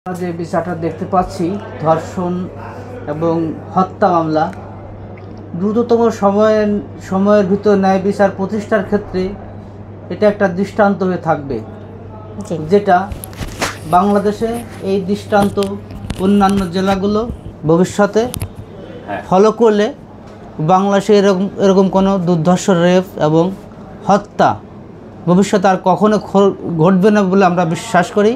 যে বিষয়টা দেখতে পাচ্ছি ধর্ষণ এবং হত্যা মামলা দ্রুততম সময়ের ভিতর ন্যায় বিচার প্রতিষ্ঠার ক্ষেত্রে এটা একটা দৃষ্টান্ত হয়ে থাকবে, যেটা বাংলাদেশে এই দৃষ্টান্ত অন্যান্য জেলাগুলো ভবিষ্যতে ফলো করলে বাংলাদেশে এরকম কোনো দুর্ধর্ষ, রেপ এবং হত্যা ভবিষ্যতে আর কখনো ঘটবে না বলে আমরা বিশ্বাস করি।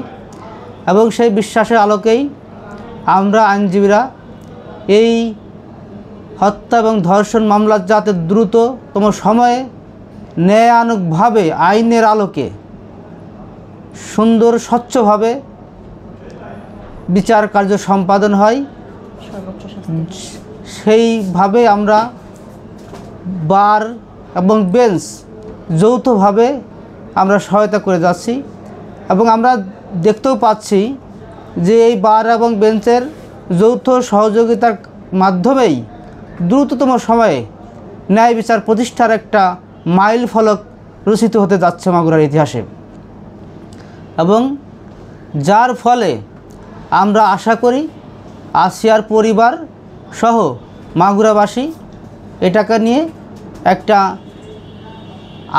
এবং সেই বিশ্বাসের আলোকেই আমরা আইনজীবীরা এই হত্যা এবং ধর্ষণ মামলা যাতে দ্রুততম সময়ে ন্যায়ানুগভাবে আইনের আলোকে সুন্দর স্বচ্ছভাবে বিচার কার্য সম্পাদন হয়, সেইভাবে আমরা বার এবং বেঞ্চ যৌথভাবে আমরা সহায়তা করে যাচ্ছি। এবং আমরা দেখতেও পাচ্ছি যে এই বার এবং বেঞ্চের যৌথ সহযোগিতার মাধ্যমেই দ্রুততম সময়ে ন্যায় বিচার প্রতিষ্ঠার একটা মাইল ফলক রচিত হতে যাচ্ছে মাগুরার ইতিহাসে। এবং যার ফলে আমরা আশা করি আসিয়ার পরিবার সহ মাগুরাবাসী এটাকে নিয়ে একটা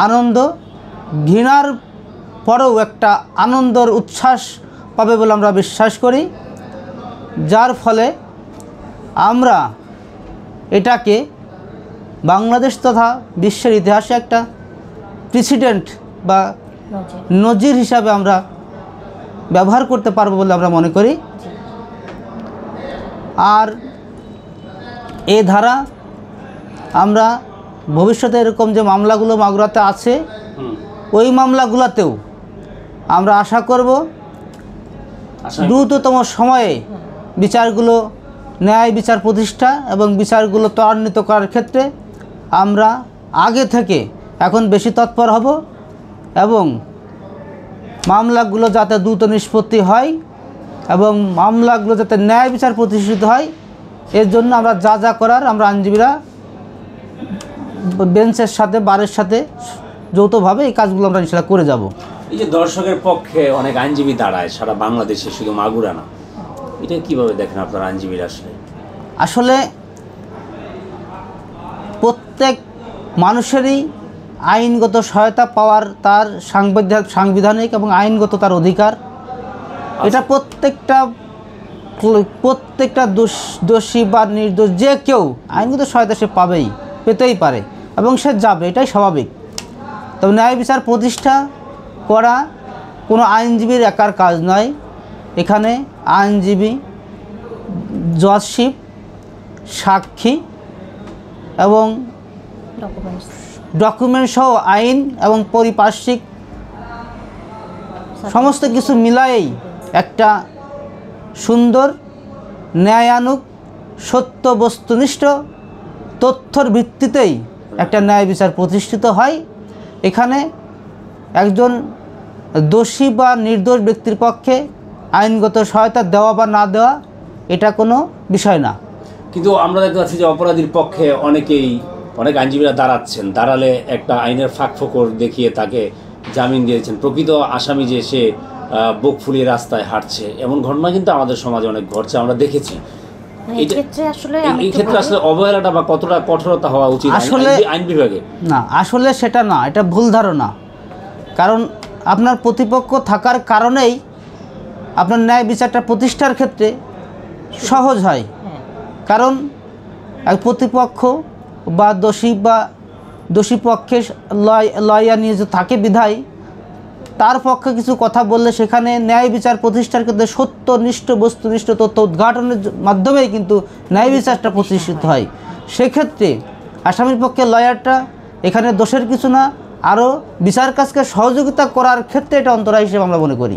আনন্দ, ঘৃণার পরেও একটা আনন্দের উচ্ছ্বাস পাবে বলে আমরা বিশ্বাস করি, যার ফলে আমরা এটাকে বাংলাদেশ তথা বিশ্বের ইতিহাসে একটা প্রেসিডেন্ট বা নজির হিসাবে আমরা ব্যবহার করতে পারবো বলে আমরা মনে করি। আর এ ধারা আমরা ভবিষ্যতে এরকম যে মামলাগুলো মাগুরাতে আছে ওই মামলাগুলোতেও আমরা আশা করব দ্রুততম সময়ে বিচারগুলো ন্যায় বিচার প্রতিষ্ঠা এবং বিচারগুলো ত্বরান্বিত করার ক্ষেত্রে আমরা আগে থেকে এখন বেশি তৎপর হব এবং মামলাগুলো যাতে দ্রুত নিষ্পত্তি হয় এবং মামলাগুলো যাতে ন্যায় বিচার প্রতিষ্ঠিত হয় এর জন্য আমরা যা যা করার আমরা আইনজীবীরা বেঞ্চের সাথে বারের সাথে যৌথভাবে এই কাজগুলো আমরা ইনশাআল্লাহ করে যাব। এই যে দর্শকের পক্ষে অনেক আইনজীবী দাঁড়ায় সারা বাংলাদেশে, শুধু মাগুরা না, এটা কীভাবে দেখেন আপনার আইনজীবীরা? আসলে প্রত্যেক মানুষেরই আইনগত সহায়তা পাওয়ার তার সাংবিধানিক এবং আইনগত তার অধিকার। এটা প্রত্যেকটা দোষী বা নির্দোষ যে কেউ আইনগত সহায়তা সে পেতেই পারে এবং সে যাবে, এটাই স্বাভাবিক। তবে ন্যায় বিচার প্রতিষ্ঠা করা কোনো আইনজীবীর একার কাজ নয়। এখানে আইনজীবী, জজশিপ, সাক্ষী এবং ডকুমেন্ট সহ আইন এবং পারিপার্শ্বিক সমস্ত কিছু মিলায়েই একটা সুন্দর, ন্যায়ানুগ, সত্য বস্তুনিষ্ঠ তথ্যর ভিত্তিতেই একটা ন্যায় বিচার প্রতিষ্ঠিত হয়। এখানে একজন দোষী বা নির্দোষ ব্যক্তির পক্ষে আইনগত সহায়তা দেওয়া বা না দেওয়া এটা কোনো বিষয় না। কিন্তু আমরা দেখতে পাচ্ছি যে অপরাধীর পক্ষে অনেক আইনজীবীরা দাঁড়ালে একটা আইনের ফাঁকফোকর দেখিয়ে তাকে জামিন দিয়েছেন। প্রকৃত আসামি যে সে বুক ফুলিয়ে রাস্তায় হাঁটছে, এমন ঘটনা কিন্তু আমাদের সমাজে অনেক ঘটছে, আমরা দেখেছি। এই ক্ষেত্রে আসলে অবহেলাটা বা কতটা কঠোরতা হওয়া উচিত আসলে আইন বিভাগে? না, আসলে সেটা না, এটা ভুল ধারণা। কারণ আপনার প্রতিপক্ষ থাকার কারণেই আপনার ন্যায় বিচারটা প্রতিষ্ঠার ক্ষেত্রে সহজ হয়। কারণ এক প্রতিপক্ষ বা দোষী পক্ষে লয়ার নিয়োজিত থাকে বিধায় তার পক্ষে কিছু কথা বললে সেখানে ন্যায় বিচার প্রতিষ্ঠার ক্ষেত্রে সত্যনিষ্ঠ বস্তুনিষ্ঠ তথ্য উদ্ঘাটনের মাধ্যমেই কিন্তু ন্যায় বিচারটা প্রতিষ্ঠিত হয়। সেক্ষেত্রে আসামির পক্ষে লয়ারটা এখানে দোষের কিছু না, আরও বিচার কাজকে সহযোগিতা করার ক্ষেত্রে এটা অন্তরায় হিসেবে আমরা মনে করি।